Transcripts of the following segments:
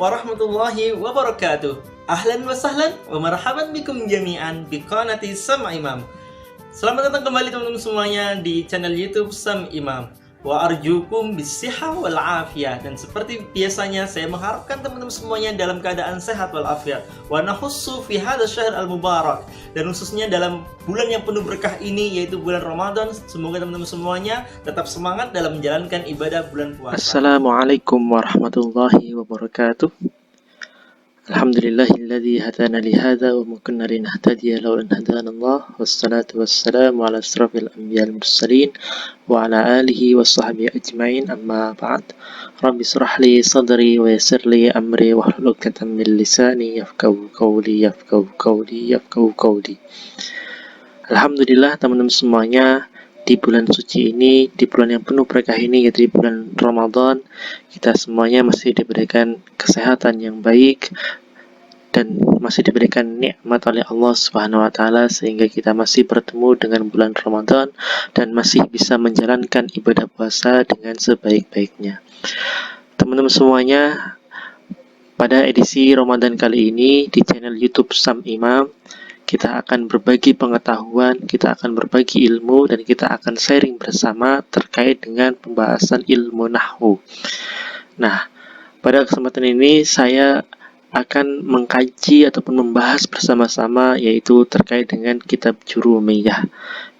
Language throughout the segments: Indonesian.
warahmatullahi wabarakatuh. Ahlan wa sahlan wa marhaban bikum jami'an bi qanati Sam Imam. Selamat datang kembali teman-teman semuanya di channel YouTube Sam Imam. Wa arjukum bisihah wal afiyah. Dan seperti biasanya saya mengharapkan teman-teman semuanya dalam keadaan sehat wal afiat. Wa nahussu fi hadzal syahr al mubarak. Dan khususnya dalam bulan yang penuh berkah ini yaitu bulan Ramadan, semoga teman-teman semuanya tetap semangat dalam menjalankan ibadah bulan puasa. Assalamualaikum warahmatullahi wabarakatuh. Alhamdulillahilladzi hadana li hadza wa ma kunna linahtadiya laula an hadana Allah. Wassalatu wassalamu ala asrafil anbiya'il mursalin wa ala alihi wa sahbihi ajmain. Amma ba'd. Rabbi shrah li sadri wa yassir li amri wahlul 'uqdatam min lisani yafqahu qawli. Alhamdulillah teman-teman semuanya, di bulan suci ini, di bulan yang penuh berkah ini, yaitu di bulan Ramadan, kita semuanya masih diberikan kesehatan yang baik dan masih diberikan nikmat oleh Allah Subhanahu wa taala sehingga kita masih bertemu dengan bulan Ramadan dan masih bisa menjalankan ibadah puasa dengan sebaik-baiknya. Teman-teman semuanya, pada edisi Ramadan kali ini di channel YouTube Sam Imam, kita akan berbagi pengetahuan, kita akan berbagi ilmu, dan kita akan sharing bersama terkait dengan pembahasan ilmu nahwu. Nah, pada kesempatan ini saya akan mengkaji ataupun membahas bersama-sama yaitu terkait dengan kitab Jurumiyah.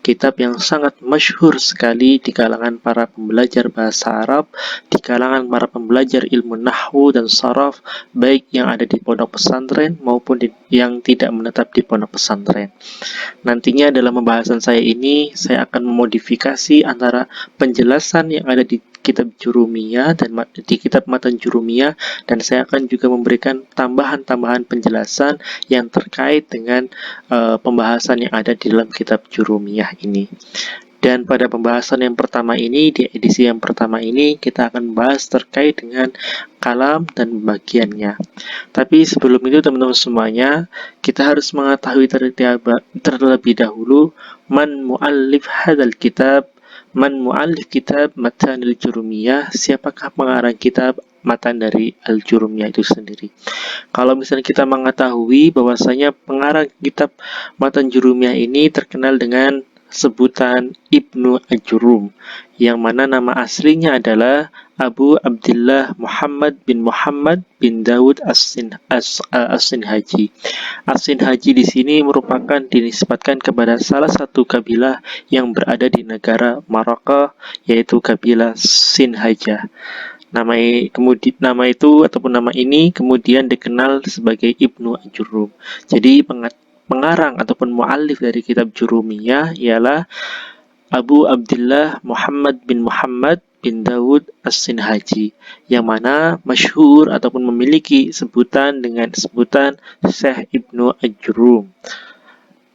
Kitab yang sangat masyhur sekali di kalangan para pembelajar bahasa Arab, di kalangan para pembelajar ilmu nahwu dan sharaf, baik yang ada di pondok pesantren maupun yang tidak menetap di pondok pesantren. Nantinya dalam pembahasan saya ini, saya akan memodifikasi antara penjelasan yang ada di kitab Jurumiyah dan di kitab Matan Jurumiyah, dan saya akan juga memberikan tambahan-tambahan penjelasan yang terkait dengan pembahasan yang ada di dalam kitab Jurumiyah ini. Dan pada pembahasan yang pertama ini, di edisi yang pertama ini, kita akan membahas terkait dengan kalam dan pembagiannya. Tapi sebelum itu teman-teman semuanya, kita harus mengetahui terlebih dahulu man mu'allif hadzal kitab, man mu'allif kitab Matanil Jurumiyah, siapakah pengarang kitab matan dari Al-Jurumiyah itu sendiri. Kalau misalnya kita mengetahui bahwasanya pengarang kitab Matan Jurumiyah ini terkenal dengan sebutan Ibnu Ajurum, yang mana nama aslinya adalah Abu Abdillah Muhammad bin Dawud As-Sinhaji. As-Sinhaji di sini merupakan dinisbatkan kepada salah satu kabilah yang berada di negara Maroko, yaitu kabilah Sinhaja. Nama itu ataupun nama ini kemudian dikenal sebagai Ibnu Ajurum. Jadi pengarang ataupun mu'allif dari kitab Jurumiyah ialah Abu Abdillah Muhammad bin Dawud As-Sinhaji, yang mana masyhur ataupun memiliki sebutan dengan sebutan Syekh Ibnu Ajurum.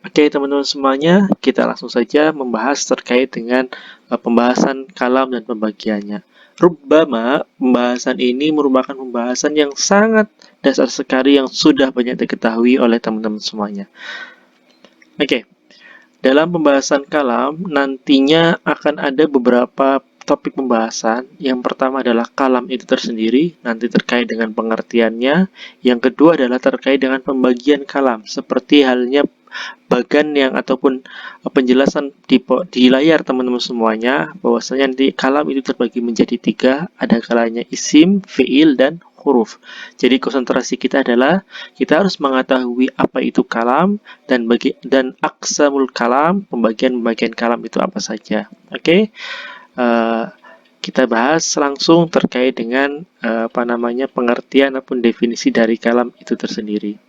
Oke teman-teman semuanya, kita langsung saja membahas terkait dengan pembahasan kalam dan pembagiannya. Rubbama pembahasan ini merupakan pembahasan yang sangat dasar sekali yang sudah banyak diketahui oleh teman-teman semuanya. Oke, dalam pembahasan kalam nantinya akan ada beberapa topik pembahasan. Yang pertama adalah kalam itu tersendiri, nanti terkait dengan pengertiannya. Yang kedua adalah terkait dengan pembagian kalam, seperti halnya bagan yang ataupun penjelasan di layar teman-teman semuanya, bahwasanya nanti kalam itu terbagi menjadi 3, ada kalanya isim, fiil, dan huruf. Jadi konsentrasi kita adalah kita harus mengetahui apa itu kalam dan aqsamul kalam, pembagian kalam itu apa saja. Oke. Kita bahas langsung terkait dengan pengertian ataupun definisi dari kalam itu tersendiri.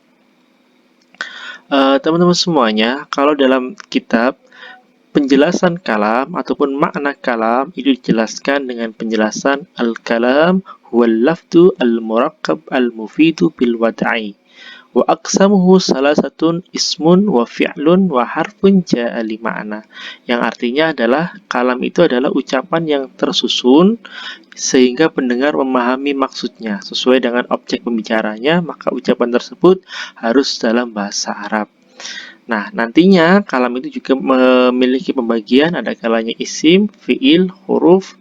Teman-teman semuanya, kalau dalam kitab penjelasan kalam ataupun makna kalam itu dijelaskan dengan penjelasan al-kalam huwal lafdu al-murakkab al-mufidu bil wad'i wa aqsamuhu salasatun ismun wa fi'lun wa harfun ja'a li ma'na, yang artinya adalah kalam itu adalah ucapan yang tersusun sehingga pendengar memahami maksudnya sesuai dengan objek pembicaranya, maka ucapan tersebut harus dalam bahasa Arab. Nah, nantinya kalam itu juga memiliki pembagian, ada kalanya isim, fiil, huruf.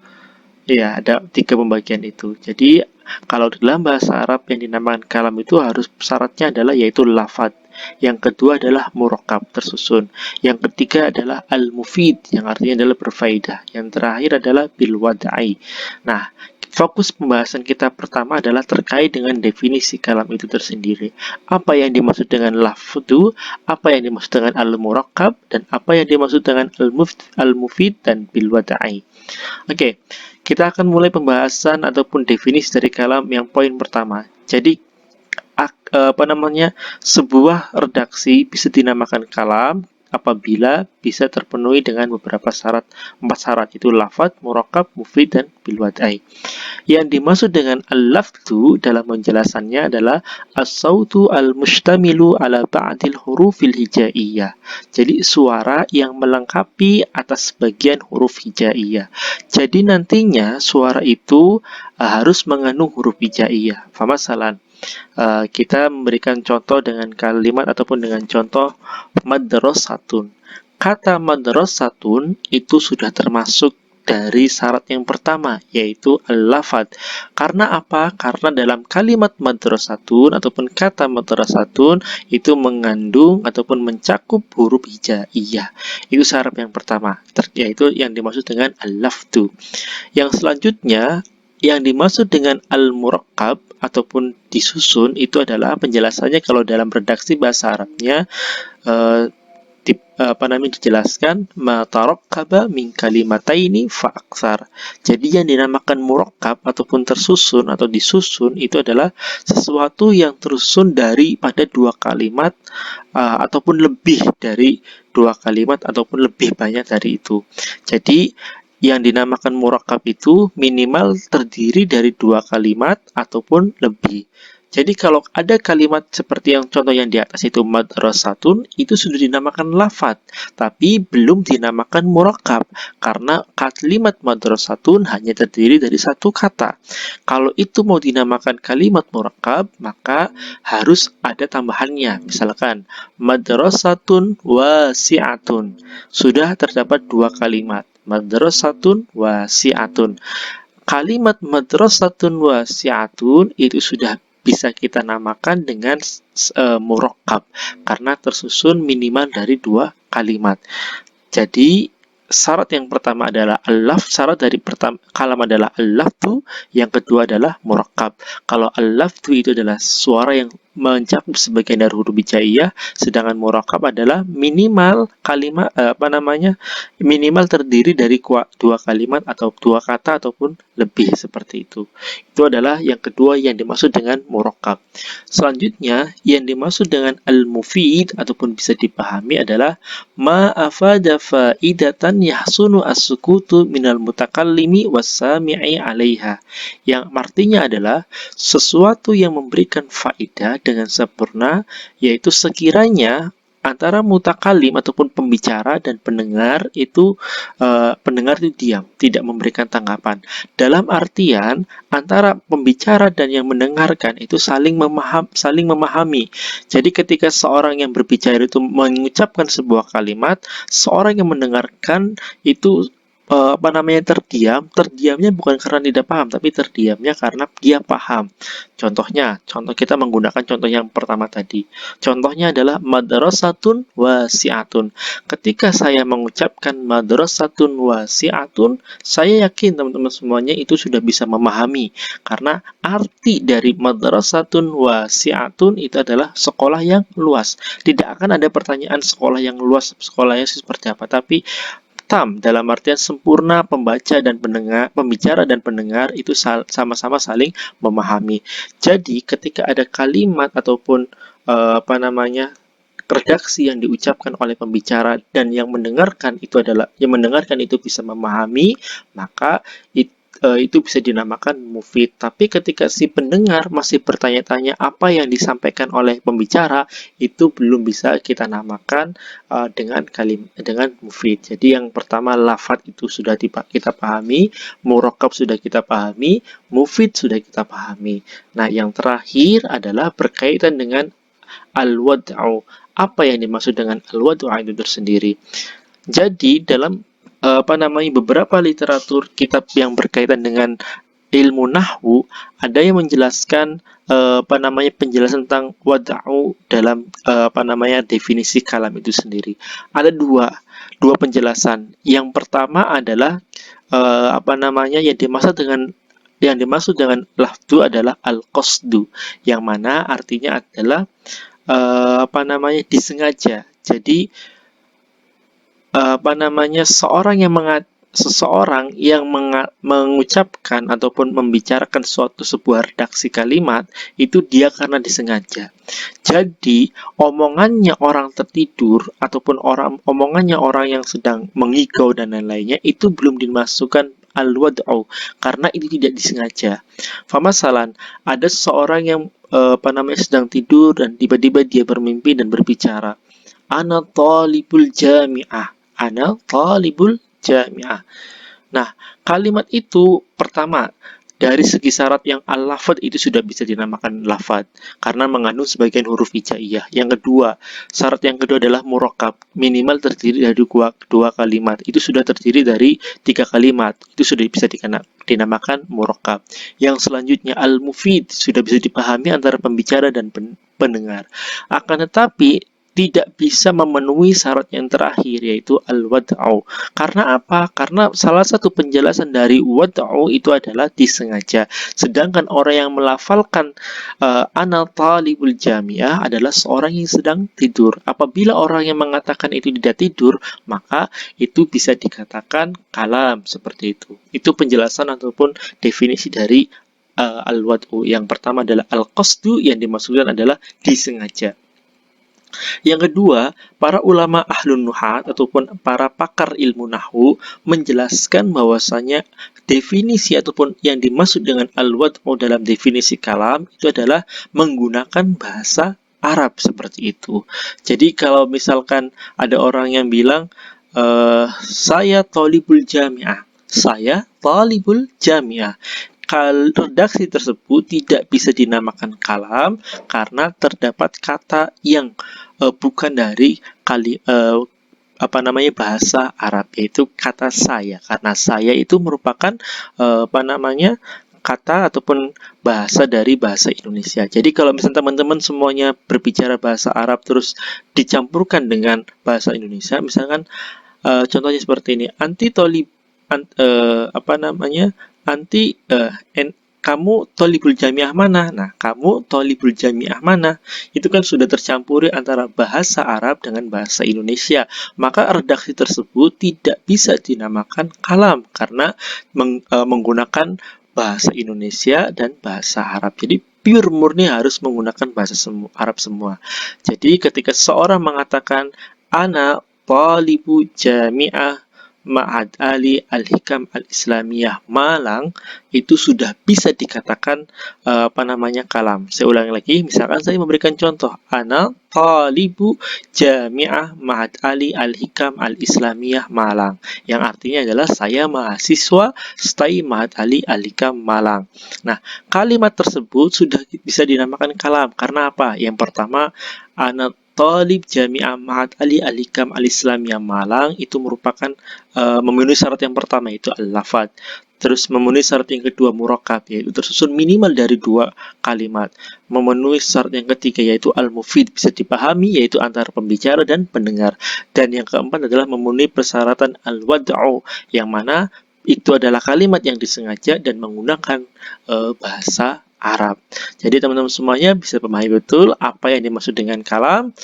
Ya, ada 3 pembagian itu. Jadi Kalau dalam bahasa Arab yang dinamakan kalam itu harus syaratnya adalah yaitu lafad. Yang kedua adalah murakkab tersusun. Yang ketiga adalah al-mufid yang artinya adalah berfaedah. Yang terakhir adalah bil wadai. Nah, fokus pembahasan kita pertama adalah terkait dengan definisi kalam itu tersendiri. Apa yang dimaksud dengan lafdu, apa yang dimaksud dengan al-murakkab, dan apa yang dimaksud dengan al-mufid dan bil wadai. Oke, kita akan mulai pembahasan ataupun definisi dari kalam yang poin pertama. Jadi sebuah redaksi bisa dinamakan kalam apabila bisa terpenuhi dengan beberapa syarat, 4 syarat, itu lafadz, murakkab, mufid, dan bil wadai. Yang dimaksud dengan al-lafdu dalam penjelasannya adalah as-sautu al-mustamilu ala ba'dil hurufil hijaiyah. Jadi suara yang melengkapi atas bagian huruf hijaiyah. Jadi nantinya suara itu harus mengandung huruf hijaiyah. Famasalan, kita memberikan contoh dengan kalimat ataupun dengan contoh madrasatun. Kata madrasatun itu sudah termasuk dari syarat yang pertama, yaitu al-lafad. Karena apa? Karena dalam kalimat madrasatun ataupun kata madrasatun itu mengandung ataupun mencakup huruf hijaiyah. Itu syarat yang pertama, yaitu yang dimaksud dengan al-lafdu. Yang selanjutnya, yang dimaksud dengan al-murakkab ataupun disusun itu adalah penjelasannya kalau dalam redaksi bahasa Arabnya dijelaskan ma tarakkaba min kalimataini fa aksar. Jadi yang dinamakan murakkab ataupun tersusun atau disusun itu adalah sesuatu yang tersusun daripada 2 kalimat ataupun lebih dari 2 kalimat ataupun lebih banyak dari itu. Jadi yang dinamakan murakkab itu minimal terdiri dari 2 kalimat ataupun lebih. Jadi kalau ada kalimat seperti yang contoh yang di atas itu madrasatun, itu sudah dinamakan lafadz, tapi belum dinamakan murakkab karena kalimat madrasatun hanya terdiri dari 1 kata. Kalau itu mau dinamakan kalimat murakkab, maka harus ada tambahannya. Misalkan madrasatun wasi'atun. Sudah terdapat 2 kalimat. Madrasatun wasi'atun. Kalimat madrasatun wasi'atun itu sudah bisa kita namakan dengan murakkab karena tersusun minimal dari 2 kalimat. Jadi syarat yang pertama adalah al-lafz, syarat dari kalam adalah al-lafzu, yang kedua adalah murakkab. Kalau al-lafzu itu adalah suara yang mencakup sebagian dari huruf hijaiyah, sedangkan murakkab adalah minimal kalimat minimal terdiri dari 2 kalimat atau 2 kata ataupun lebih seperti itu. Itu adalah yang kedua yang dimaksud dengan murakkab. Selanjutnya yang dimaksud dengan al-mufid ataupun bisa dipahami adalah ma afada faidatan yahsunu as-sukutu minal mutakallimi was-sami'i 'alaiha. Yang artinya adalah sesuatu yang memberikan faedah dengan sempurna, yaitu sekiranya antara mutakalim ataupun pembicara dan pendengar itu diam, tidak memberikan tanggapan. Dalam artian antara pembicara dan yang mendengarkan itu saling memahami. Jadi ketika seorang yang berbicara itu mengucapkan sebuah kalimat, seorang yang mendengarkan itu terdiamnya bukan karena tidak paham, tapi terdiamnya karena dia paham. Contoh kita menggunakan contoh yang pertama tadi. Contohnya adalah madrasatun wasi'atun. Ketika saya mengucapkan madrasatun wasi'atun, saya yakin teman-teman semuanya itu sudah bisa memahami karena arti dari madrasatun wasi'atun itu adalah sekolah yang luas. Tidak akan ada pertanyaan sekolah yang luas, sekolahnya seperti apa, tapi dalam artian sempurna, pembicara dan pendengar itu sama-sama saling memahami. Jadi ketika ada kalimat ataupun redaksi yang diucapkan oleh pembicara dan yang mendengarkan itu bisa memahami, maka itu bisa dinamakan mufid. Tapi ketika si pendengar masih bertanya-tanya apa yang disampaikan oleh pembicara, itu belum bisa kita namakan dengan mufid. Jadi yang pertama lafadz itu sudah kita pahami, murakkab sudah kita pahami, mufid sudah kita pahami. Nah, yang terakhir adalah berkaitan dengan al-wad'u. Apa yang dimaksud dengan al-wad'u itu tersendiri? Jadi dalam beberapa literatur kitab yang berkaitan dengan ilmu nahwu ada yang menjelaskan penjelasan tentang wad'u dalam definisi kalam itu sendiri. Ada dua penjelasan. Yang pertama adalah yang dimaksud dengan lafdu adalah al-qasdu, yang mana artinya adalah disengaja. Jadi seseorang yang mengucapkan ataupun membicarakan sebuah redaksi kalimat itu dia karena disengaja. Jadi omongannya orang tertidur ataupun omongannya orang yang sedang mengigau dan lain-lainnya itu belum dimasukkan al-wad'u karena itu tidak disengaja. Famasalan, ada seseorang yang sedang tidur dan tiba-tiba dia bermimpi dan berbicara, ana talibul jami'ah, ana talibul jami'ah. Nah, kalimat itu pertama dari segi syarat yang al-lafad itu sudah bisa dinamakan lafad karena mengandung sebagian huruf hijaiyah. Yang kedua, syarat yang kedua adalah murakkab, minimal terdiri dari dua kalimat. Itu sudah terdiri dari 3 kalimat. Itu sudah bisa dinamakan murakkab. Yang selanjutnya al-mufid, sudah bisa dipahami antara pembicara dan pendengar. Akan tetapi tidak bisa memenuhi syarat yang terakhir, yaitu al-wad'u. Karena apa? Karena salah satu penjelasan dari wad'u itu adalah disengaja. Sedangkan orang yang melafalkan ana talibul jami'ah adalah seorang yang sedang tidur. Apabila orang yang mengatakan itu tidak tidur, maka itu bisa dikatakan kalam, seperti itu. Itu penjelasan ataupun definisi dari al-wad'u. Yang pertama adalah al-qasdu, yang dimaksudkan adalah disengaja. Yang kedua, para ulama ahlun nuhat ataupun para pakar ilmu nahwu menjelaskan bahwasanya definisi ataupun yang dimaksud dengan al-wad'u dalam definisi kalam itu adalah menggunakan bahasa Arab, seperti itu. Jadi kalau misalkan ada orang yang bilang saya talibul jami'ah, saya talibul jami'ah, redaksi tersebut tidak bisa dinamakan kalam karena terdapat kata yang bukan dari bahasa Arab, yaitu kata saya. Karena saya itu merupakan kata ataupun bahasa dari bahasa Indonesia. Jadi kalau misalnya teman-teman semuanya berbicara bahasa Arab terus dicampurkan dengan bahasa Indonesia, misalkan contohnya seperti ini, kamu tolibul jami'ah mana? Nah, kamu tolibul jami'ah mana? Itu kan sudah tercampuri antara bahasa Arab dengan bahasa Indonesia. Maka redaksi tersebut tidak bisa dinamakan kalam karena menggunakan bahasa Indonesia dan bahasa Arab. Jadi pure murni harus menggunakan bahasa Arab semua. Jadi ketika seorang mengatakan ana talibu jami'ah Ma'had Ali Al-Hikam Al-Islamiyah Malang, itu sudah bisa dikatakan kalam. Saya ulangi lagi, misalkan saya memberikan contoh, ana talibu jami'ah Ma'had Ali Al-Hikam Al-Islamiyah Malang, yang artinya adalah saya mahasiswa STAI Ma'had Ali Al-Hikam Malang. Nah, kalimat tersebut sudah bisa dinamakan kalam. Karena apa? Yang pertama, ana talib jami'ah Ma'had Ali Al-Hikam Al-Islamiyah Malang itu merupakan memenuhi syarat yang pertama, yaitu al-lafad. Terus memenuhi syarat yang kedua murakkab, yaitu tersusun minimal dari 2 kalimat. Memenuhi syarat yang ketiga yaitu al-mufid, bisa dipahami, yaitu antara pembicara dan pendengar. Dan yang keempat adalah memenuhi persyaratan al-wad'u, yang mana itu adalah kalimat yang disengaja dan menggunakan bahasa Arab. Jadi teman-teman semuanya bisa memahami betul apa yang dimaksud dengan kalam,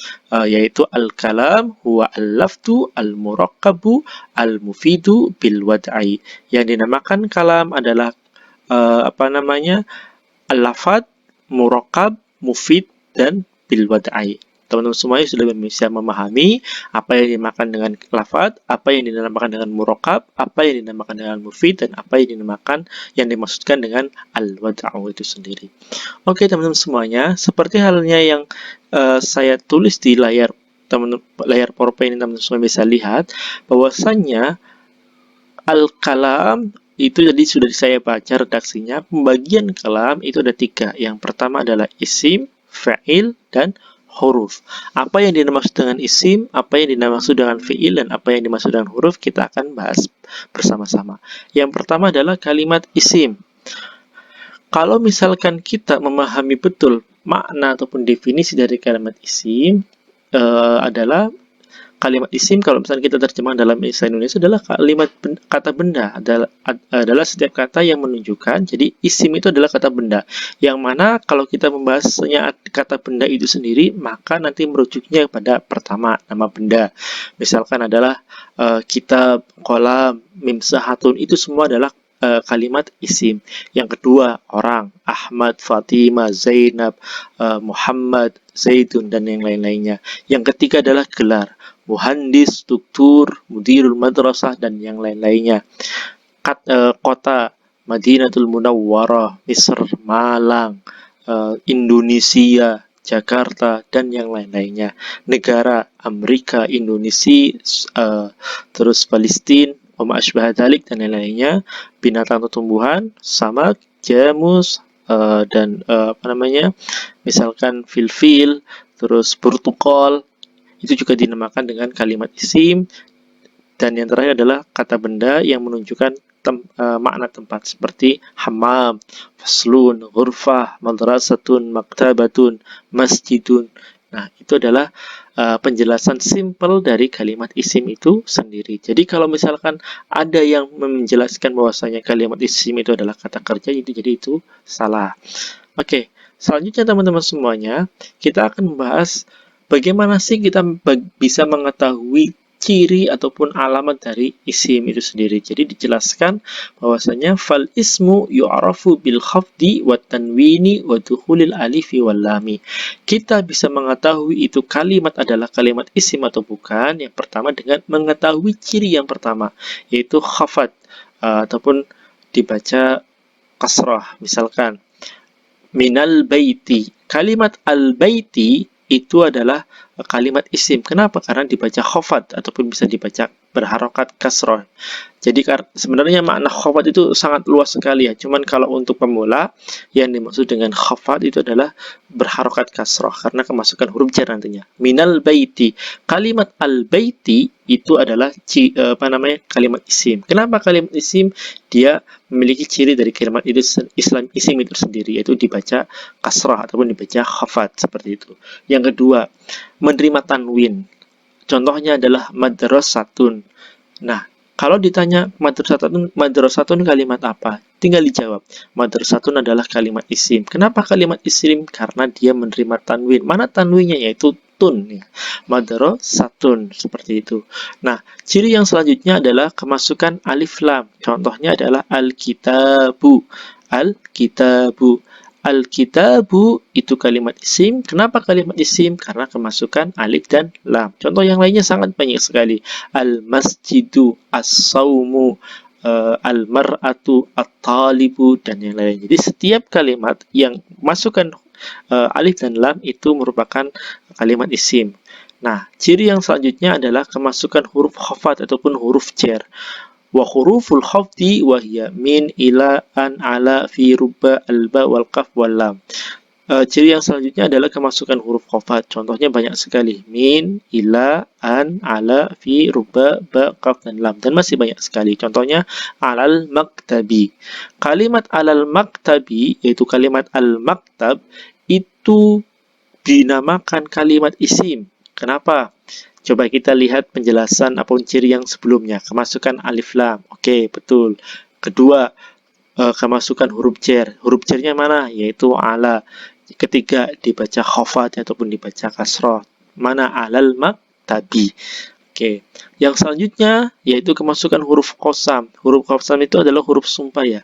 yaitu al-kalam huwa al-lafdu al-murakkabu al-mufidu bil wad'i. Yang dinamakan kalam adalah al-lafad, murakkab, mufid, dan bil wad'i. Teman-teman semuanya sudah bisa memahami apa yang dinamakan dengan lafad, apa yang dinamakan dengan murakkab, apa yang dinamakan dengan mufid, dan apa yang dinamakan yang dimaksudkan dengan al-wad'u itu sendiri. Oke teman-teman semuanya, seperti halnya yang saya tulis di layar PowerPoint ini, teman-teman semua bisa lihat bahwasannya al-kalam itu jadi sudah saya baca redaksinya. Pembagian kalam itu ada 3. Yang pertama adalah isim, fa'il, dan huruf. Apa yang dimaksud dengan isim, apa yang dimaksud dengan fi'il, dan apa yang dimaksud dengan huruf kita akan bahas bersama-sama. Yang pertama adalah kalimat isim. Kalau misalkan kita memahami betul makna ataupun definisi dari kalimat isim, adalah kalimat isim kalau misalnya kita terjemahkan dalam bahasa Indonesia adalah kata benda, adalah setiap kata yang menunjukkan. Jadi isim itu adalah kata benda, yang mana kalau kita membahasnya kata benda itu sendiri, maka nanti merujuknya pada pertama nama benda. Misalkan adalah kitab, kolam, mim, sahatun, itu semua adalah kalimat isim. Yang kedua orang, Ahmad, Fatimah, Zainab, Muhammad, Zaidun, dan yang lain-lainnya. Yang ketiga adalah gelar, muhandis, doktur, mudirul madrasah, dan yang lain-lainnya. Kota, Madinatul Munawwarah, Misr, Malang, Indonesia, Jakarta, dan yang lain-lainnya. Negara, Amerika, Indonesia, terus Palestina, wa asbah dzalik, dan lain-lainnya. Binatang atau tumbuhan, samak, jamus, dan misalkan filfil, terus protokol, itu juga dinamakan dengan kalimat isim. Dan yang terakhir adalah kata benda yang menunjukkan makna tempat, seperti hammam, faslun, ghurfah, madrasatun, maktabatun, masjidun. Nah, itu adalah penjelasan simpel dari kalimat isim itu sendiri. Jadi kalau misalkan ada yang menjelaskan bahwasanya kalimat isim itu adalah kata kerja, jadi itu salah. Oke, selanjutnya teman-teman semuanya, kita akan membahas bagaimana sih kita bisa mengetahui ciri ataupun alamat dari isim itu sendiri. Jadi dijelaskan bahwasanya fal ismu yu'rafu bil khafdi wa tanwini wa dukhulil alifi wal lami. Kita bisa mengetahui itu kalimat adalah kalimat isim atau bukan, yang pertama dengan mengetahui ciri yang pertama, yaitu khafat, ataupun dibaca kasrah. Misalkan minal baiti. Kalimat al-baiti itu adalah kalimat isim. Kenapa? Karena dibaca khafat ataupun bisa dibaca berharokat kasroh. Jadi sebenarnya makna khafat itu sangat luas sekali ya. Cuman kalau untuk pemula, yang dimaksud dengan khafat itu adalah berharokat kasroh karena kemasukan huruf jar nantinya. Minal baiti. Kalimat al-baiti itu adalah kalimat isim. Kenapa kalimat isim? Dia memiliki ciri dari kalimat itu isim itu sendiri, yaitu dibaca kasroh ataupun dibaca khafat, seperti itu. Yang kedua, menerima tanwin. Contohnya adalah madrasatun. Nah, kalau ditanya madrasatun kalimat apa? Tinggal dijawab. Madrasatun adalah kalimat isim. Kenapa kalimat isim? Karena dia menerima tanwin. Mana tanwinnya? Yaitu tun. Ya. Madrasatun, seperti itu. Nah, ciri yang selanjutnya adalah kemasukan alif lam. Contohnya adalah al-kitabu. Al-kitabu. Al-kitabu itu kalimat isim. Kenapa kalimat isim? Karena kemasukan alif dan lam. Contoh yang lainnya sangat banyak sekali. Al-masjidu, as-saumu, al-mar'atu, at-talibu, dan yang lain. Jadi setiap kalimat yang masukkan alif dan lam itu merupakan kalimat isim. Nah, ciri yang selanjutnya adalah kemasukan huruf khafat ataupun huruf jar. Wa huruful khafdi wa hiya min, ila, an, ala, fi, rubba, alba, wal qaf, wal lam. Ciri yang selanjutnya adalah kemasukan huruf khafat. Contohnya banyak sekali. Min, ila, an, ala, fi, rubba, ba, qaf, dan lam. Dan masih banyak sekali. Contohnya alal maktabi. Kalimat alal maktabi, yaitu kalimat al-maktab, itu dinamakan kalimat isim. Kenapa? Coba kita lihat penjelasan ataupun ciri yang sebelumnya. Kemasukan alif lam. Oke, betul. Kedua, kemasukan huruf jar. Huruf jarnya mana? Yaitu ala. Ketiga, dibaca khafat ataupun dibaca kasroh. Mana? Alal maktabi. Oke. Yang selanjutnya yaitu kemasukan huruf qasam. Huruf qasam itu adalah huruf sumpah ya.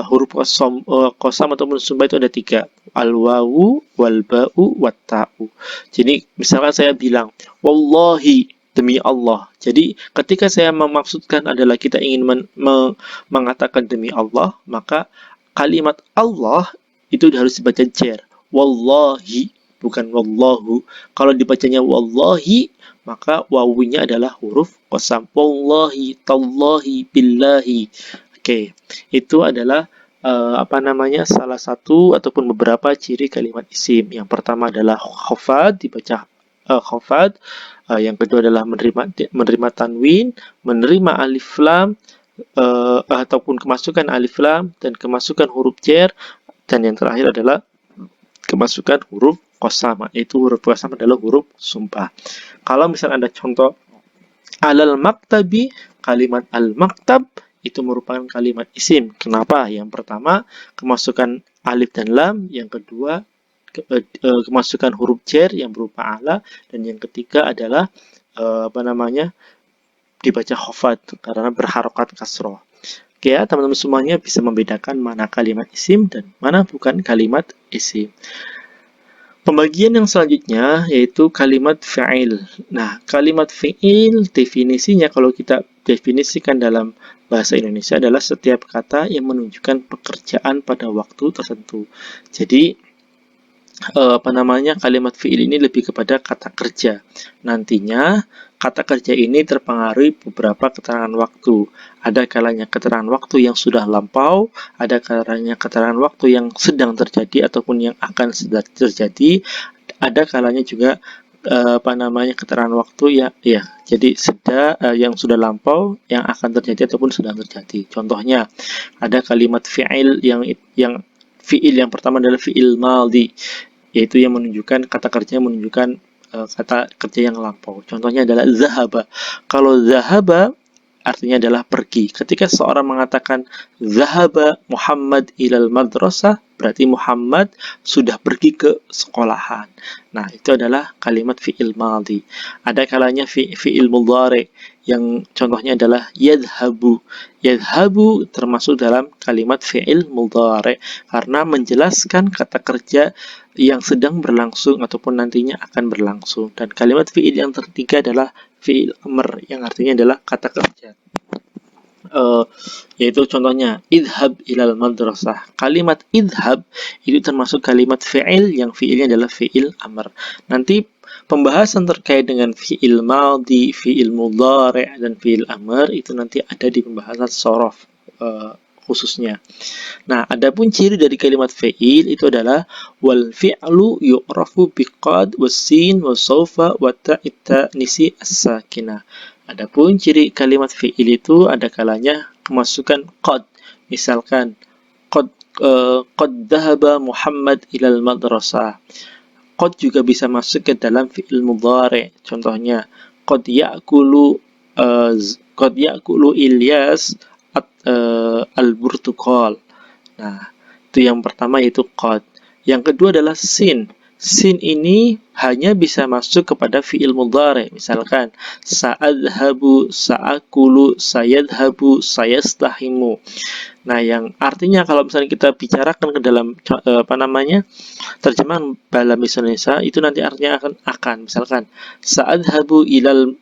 Huruf qasam ataupun sumpah itu ada 3. Al-wawu, wal-ba'u, wat-ta'u. Jadi misalkan saya bilang wallahi, demi Allah. Jadi ketika saya memaksudkan adalah kita ingin mengatakan demi Allah, maka kalimat Allah itu harus dibaca jar. Wallahi, bukan wallahu. Kalau dibacanya wallahi, maka wawunya adalah huruf qasam. Wallahi, tallahi, billahi. Oke, itu adalah salah satu ataupun beberapa ciri kalimat isim. Yang pertama adalah khafat, dibaca khafat. Yang kedua adalah menerima tanwin, menerima alif lam, ataupun kemasukan alif lam dan kemasukan huruf jar, dan yang terakhir adalah kemasukan huruf qasam, yaitu huruf qasam adalah huruf sumpah. Kalau misalnya ada contoh alal maktabi, kalimat al-maktab itu merupakan kalimat isim. Kenapa? Yang pertama, kemasukan alif dan lam, yang kedua kemasukan huruf jar yang berupa ala, dan yang ketiga adalah dibaca khafat karena berharokat kasroh. Oke ya, teman-teman semuanya bisa membedakan mana kalimat isim dan mana bukan kalimat isim. Pembagian yang selanjutnya yaitu kalimat fi'il. Nah, kalimat fi'il definisinya kalau kita definisikan dalam bahasa Indonesia adalah setiap kata yang menunjukkan pekerjaan pada waktu tertentu. Jadi, kalimat fi'il ini lebih kepada kata kerja. Nantinya, kata kerja ini terpengaruhi beberapa keterangan waktu. Ada kalanya keterangan waktu yang sudah lampau, ada kalanya keterangan waktu yang sedang terjadi ataupun yang akan terjadi, ada kalanya juga keterangan waktu jadi yang sudah lampau, yang akan terjadi ataupun sedang terjadi. Contohnya, ada kalimat fi'il yang fi'il yang pertama adalah fi'il maldi, yaitu yang menunjukkan kata kerja yang menunjukkan kata kerja yang lampau. Contohnya adalah zahaba. Kalau zahaba artinya adalah pergi. Ketika seorang mengatakan zahaba Muhammad ilal madrasah, berarti Muhammad sudah pergi ke sekolahan. Nah, itu adalah kalimat fi'il maldi. Ada kalanya fi'il mudhari yang contohnya adalah yadhabu. Yadhabu termasuk dalam kalimat fi'il mudhari karena menjelaskan kata kerja yang sedang berlangsung ataupun nantinya akan berlangsung. Dan kalimat fi'il yang ketiga adalah fi'il amr yang artinya adalah kata kerja. Yaitu contohnya idhab ilal madrasah. Kalimat idhab itu termasuk kalimat fi'il yang fi'ilnya adalah fi'il amr. Nanti pembahasan terkait dengan fi'il maldi, fi'il mudhari' dan fi'il amr itu nanti ada di pembahasan shorof khususnya. Nah, adapun ciri dari kalimat fi'il itu adalah wal fi'lu yu'rafu biqad wasin wasaufa wa ta'ita nisi as-sakinah. Adapun ciri kalimat fi'il itu ada kalanya kemasukan qad. Misalkan qad dhahaba Muhammad ilal madrasah. Qad juga bisa masuk ke dalam fi'il mudhari. Contohnya qad ya'kulu Ilyas al-burtukal. Nah, itu yang pertama yaitu qad. Yang kedua adalah sin. Sin ini hanya bisa masuk kepada fi'il mudhari. Misalkan sa'adhabu, sa'akulu, sayadhabu, sayastahimu. Nah, yang artinya kalau misalnya kita bicarakan ke dalam terjemahan dalam Indonesia itu nanti artinya akan misalkan sa'adhabu ilal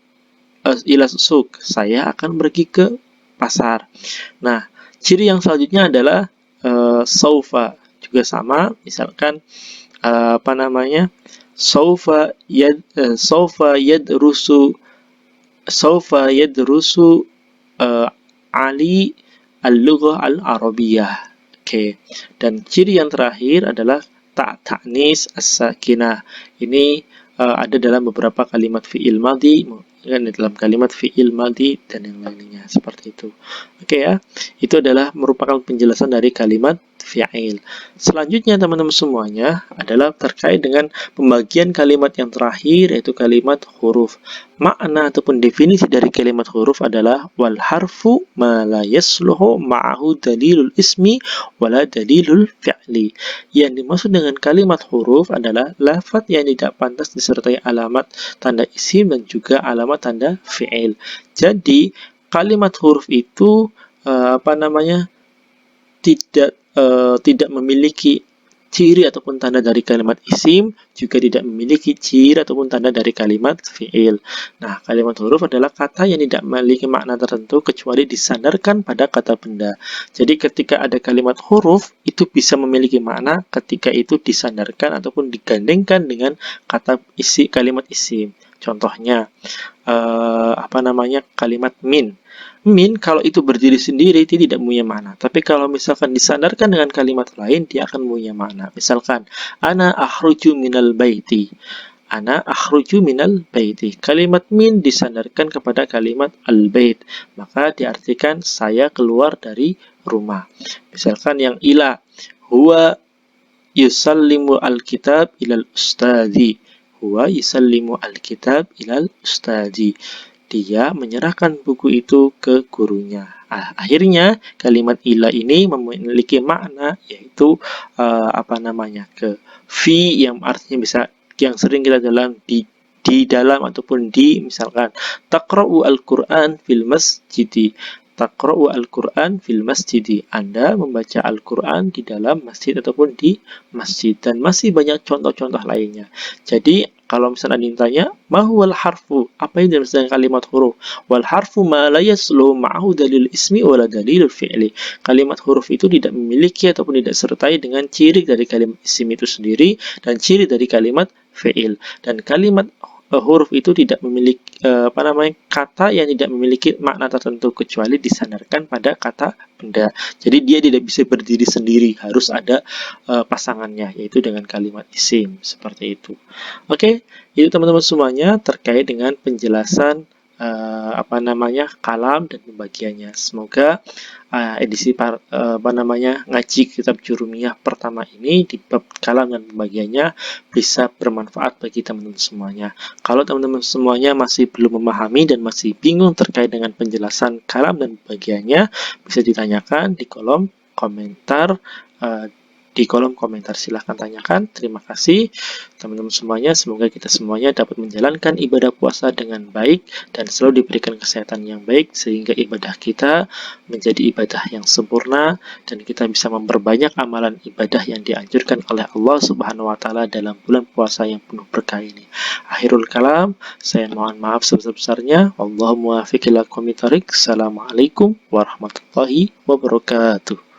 suq, saya akan pergi ke pasar. Nah, ciri yang selanjutnya adalah saufa, juga sama, misalkan saufa yadrusu Ali al-lughah al-arabiyah. Oke. Dan ciri yang terakhir adalah ta'nis as-sakinah. Ini ada dalam beberapa kalimat fi'il madhi, dalam kalimat fi'il madhi dan yang lainnya seperti itu. Oke ya. Itu adalah merupakan penjelasan dari kalimat fi'il. Selanjutnya teman-teman semuanya adalah terkait dengan pembagian kalimat yang terakhir yaitu kalimat huruf. Makna ataupun definisi dari kalimat huruf adalah wal harfu ma la yasluhu ma'ahu dalilul ismi wala dalilul fi'li. Yang dimaksud dengan kalimat huruf adalah lafaz yang tidak pantas disertai alamat tanda isim dan juga alamat tanda fi'il. Jadi kalimat huruf itu tidak memiliki ciri ataupun tanda dari kalimat isim, juga tidak memiliki ciri ataupun tanda dari kalimat fi'il. Nah, kalimat huruf adalah kata yang tidak memiliki makna tertentu kecuali disandarkan pada kata benda. Jadi ketika ada kalimat huruf, itu bisa memiliki makna ketika itu disandarkan ataupun digandengkan dengan kata kalimat isim. Contohnya, kalimat min. Min kalau itu berdiri sendiri itu tidak punya makna. Tapi kalau misalkan disandarkan dengan kalimat lain dia akan punya makna. Misalkan ana akhruju minal baiti. ana akhruju minal baiti. Kalimat min disandarkan kepada kalimat al-bait, maka diartikan saya keluar dari rumah. Misalkan yang ila, huwa yusallimu al-kitab ilal ustadzi. Huwa yusallimu al-kitab ilal ustadzi. Dia menyerahkan buku itu ke gurunya. Akhirnya kalimat ila ini memiliki makna, yaitu ke fi, yang artinya bisa, yang sering kita dalam di dalam ataupun di, misalkan taqra'u al-Qur'an fil masjidi. Taqra'u al-Qur'an fil masjidi. Anda membaca Al-Qur'an di dalam masjid ataupun di masjid, dan masih banyak contoh-contoh lainnya. Jadi kalau misalnya ditanya, ma huwal harfu? Apa yang dimaksud dengan kalimat huruf? Wal harfu ma la yasluhu ma'ahu dalil ismi wala dalil fi'li. Kalimat huruf itu tidak memiliki ataupun tidak sertai dengan ciri dari kalimat isim itu sendiri dan ciri dari kalimat fi'il. Dan kalimat huruf itu tidak memiliki kata yang tidak memiliki makna tertentu kecuali disandarkan pada kata benda. Jadi dia tidak bisa berdiri sendiri, harus ada pasangannya, yaitu dengan kalimat isim, seperti itu. Oke, itu teman-teman semuanya terkait dengan penjelasan kalam dan pembagiannya. Semoga edisi ngaji kitab Jurumiyah pertama ini di bab kalam dan pembagiannya bisa bermanfaat bagi teman-teman semuanya. Kalau teman-teman semuanya masih belum memahami dan masih bingung terkait dengan penjelasan kalam dan pembagiannya, bisa ditanyakan di kolom komentar. Silahkan tanyakan. Terima kasih teman-teman semuanya. Semoga kita semuanya dapat menjalankan ibadah puasa dengan baik dan selalu diberikan kesehatan yang baik, sehingga ibadah kita menjadi ibadah yang sempurna dan kita bisa memperbanyak amalan ibadah yang dianjurkan oleh Allah Subhanahu wa taala dalam bulan puasa yang penuh berkah ini. Akhirul kalam, saya mohon maaf sebesar-besarnya. Wallahu muwaffiq ila aqwamit thoriq. Assalamualaikum warahmatullahi wabarakatuh.